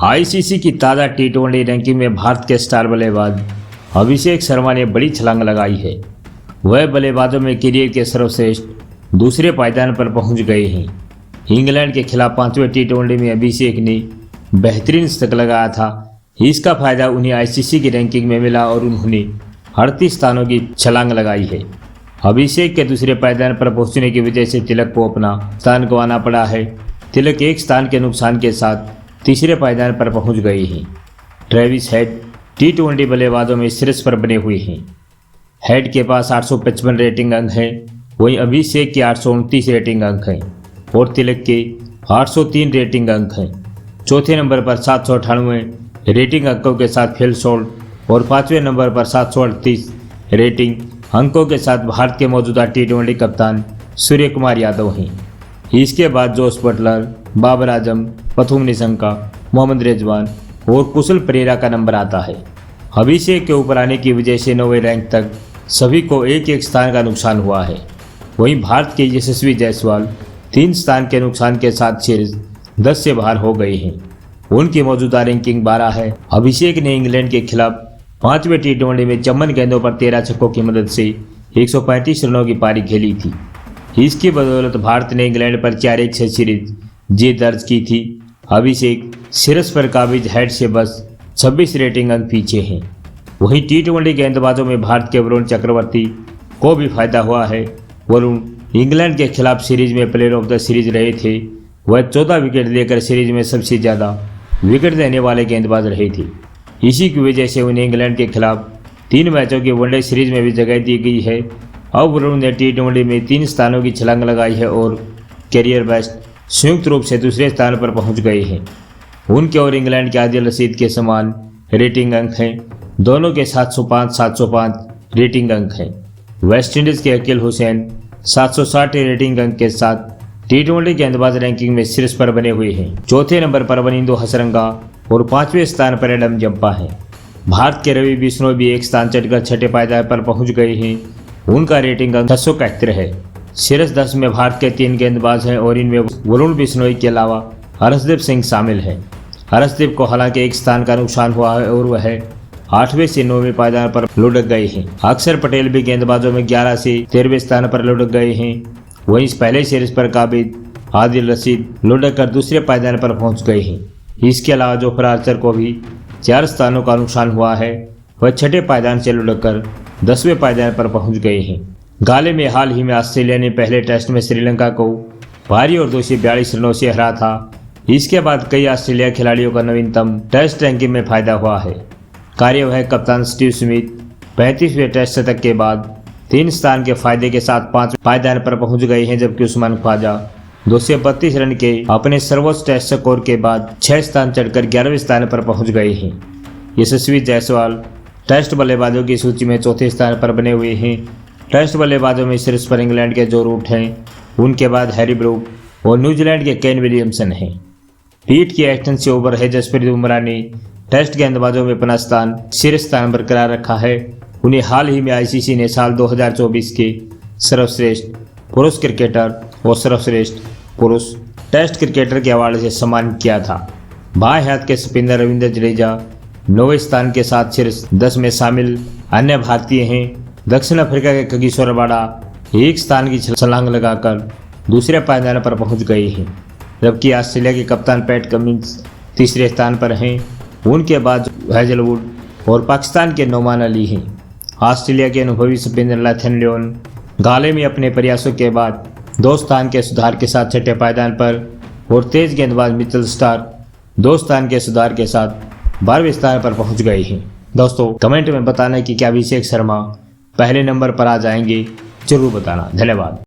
ICC की ताज़ा टी20 ranking में भारत के स्टार बल्लेबाज अभिषेक शर्मा ने बड़ी छलांग लगाई है। वह बल्लेबाजों में करियर के सर्वश्रेष्ठ दूसरे पायदान पर पहुंच गए हैं। इंग्लैंड के खिलाफ 5वें टी20 में अभिषेक ने बेहतरीन शतक लगाया था। इसका फायदा उन्हें आईसीसी की रैंकिंग में मिला और उन्होंने 38 स्थानों की छलांग लगाई है। अभिषेक के दूसरे पायदान पर पहुंचने की वजह से तिलक को अपना स्थान गंवाना पड़ा है। तिलक एक स्थान के नुकसान के साथ तीसरे पायदान पर पहुंच गए हैं। ट्रेविस हेड टी20 बल्लेबाजों में शीर्ष पर बने हुए हैं। हेड के पास 855 रेटिंग अंक हैं, वहीं अभिषेक के 829 रेटिंग अंक हैं और तिलक के 803 रेटिंग अंक हैं। चौथे नंबर पर 798 रेटिंग अंकों के साथ फिल सॉल्ट और 5वें नंबर पर 738 रेटिंग अंकों के साथ भारत के मौजूदा टी20 कप्तान सूर्य कुमार यादव हैं। इसके बाद जोस बटलर, बाबर आजम, पथुम निशंका, मोहम्मद रिजवान और कुशल परेरा का नंबर आता है। अभिषेक के ऊपर आने की वजह से 9वें रैंक तक सभी को एक एक स्थान का नुकसान हुआ है। वहीं भारत के यशस्वी जायसवाल 3 स्थान के नुकसान के साथ शीर्ष 10 से बाहर हो गए हैं। उनकी मौजूदा रैंकिंग 12 है। अभिषेक ने इंग्लैंड के खिलाफ 5वें टी20 में चौवन गेंदों पर 13 छक्कों की मदद से 135 रनों की पारी खेली थी। इसकी बदौलत भारत ने इंग्लैंड पर 4-1 से सीरीज जीत दर्ज की थी। अभिषेक शीर्ष पर काबिज हेड से बस 26 रेटिंग अंक पीछे हैं। वहीं टी20 गेंदबाजों में भारत के वरुण चक्रवर्ती को भी फायदा हुआ है। वरुण इंग्लैंड के खिलाफ सीरीज में प्लेयर ऑफ द सीरीज रहे थे। वह 14 विकेट लेकर सीरीज में सबसे ज़्यादा विकेट देने वाले गेंदबाज रहे थे। इसी की वजह से उन्हें इंग्लैंड के खिलाफ 3 मैचों की वनडे सीरीज में भी जगह दी गई है। अब वरुण ने टी20 में 3 स्थानों की छलांग लगाई है और कैरियर बेस्ट संयुक्त रूप से दूसरे स्थान पर पहुंच गए हैं। उनके और इंग्लैंड के आदिल रशीद के समान रेटिंग अंक हैं। दोनों के 705 रेटिंग अंक हैं। वेस्टइंडीज़ के अकील हुसैन 760 रेटिंग अंक के साथ टी20 गेंदबाज रैंकिंग में शीर्ष पर बने हुए हैं। चौथे नंबर पर वनिंदो हसरंगा और 5वें स्थान पर एडम जंपा है। भारत के रवि बिश्नोई भी एक स्थान चढ़कर छठे पायदान पर पहुंच गए हैं। उनका रेटिंग अंक 671 है। शीर्ष 10 में भारत के 3 गेंदबाज हैं और इनमें वरुण बिश्नोई के अलावा हर्षदीप सिंह शामिल है। हर्षदीप को हालांकि एक स्थान का नुकसान हुआ है और वह 8वें से 9वें पायदान पर लुढ़क गए हैं। अक्षर पटेल भी गेंदबाजों में 11 से 13वें स्थान पर लुढ़क गए हैं। वहीं पहले शीर्ष पर काबिज आदिल रशीद लुढ़क कर दूसरे पायदान पर पहुंच गए हैं। इसके अलावा जोफ्रा आर्चर को भी 4 स्थानों का नुकसान हुआ है। वह छठे पायदान से लुढ़क कर 10वें पायदान पर पहुंच गए हैं। गाले में हाल ही में ऑस्ट्रेलिया ने पहले टेस्ट में श्रीलंका को भारी और 242 रनों से हरा था। इसके बाद कई ऑस्ट्रेलिया खिलाड़ियों का नवीनतम टेस्ट रैंकिंग में फायदा हुआ है। कार्यवाहक कप्तान स्टीव स्मिथ 35वें टेस्ट शतक के बाद 3 स्थान के फायदे के साथ 5 पायदान पर पहुंच गए हैं, जबकि उस्मान ख्वाजा 232 रन के अपने सर्वोच्च टेस्ट स्कोर के बाद 6 स्थान चढ़कर 11वें स्थान पर पहुंच गए हैं। यशस्वी जायसवाल टेस्ट बल्लेबाजों की सूची में चौथे स्थान पर बने हुए हैं। टेस्ट बल्लेबाजों में शीर्ष पर इंग्लैंड के जो रूट हैं, उनके बाद हैरी ब्रूक और न्यूजीलैंड के केन विलियमसन हैं। पीठ की एक्शन से ओवर है जसप्रीत बुमराह ने टेस्ट गेंदबाजों में अपना स्थान शीर्ष स्थान बरकरार रखा है। उन्हें हाल ही में आईसीसी ने साल 2024 के सर्वश्रेष्ठ पुरुष क्रिकेटर और सर्वश्रेष्ठ पुरुष टेस्ट क्रिकेटर के अवार्ड से सम्मानित किया था। बाएं हाथ के स्पिनर रविंद्र जडेजा 9वें स्थान के साथ शीर्ष 10 में शामिल अन्य भारतीय हैं। दक्षिण अफ्रीका के कगिसो रबाडा 1 स्थान की छलांग लगाकर दूसरे पायदान पर पहुंच गए हैं, जबकि ऑस्ट्रेलिया के कप्तान पैट कमिंस तीसरे स्थान पर हैं। उनके बाद हैजलवुड और पाकिस्तान के नोमान अली हैं। ऑस्ट्रेलिया के अनुभवी स्पिनर लैथन लियोन गाले में अपने प्रयासों के बाद 2 स्थान के सुधार के साथ छठे पायदान पर और तेज गेंदबाज मिचेल स्टार्क 2 स्थान के सुधार के साथ 12वें स्थान पर पहुंच गए हैं। दोस्तों कमेंट में बताना कि क्या अभिषेक शर्मा पहले नंबर पर आ जाएंगे, जरूर बताना। धन्यवाद।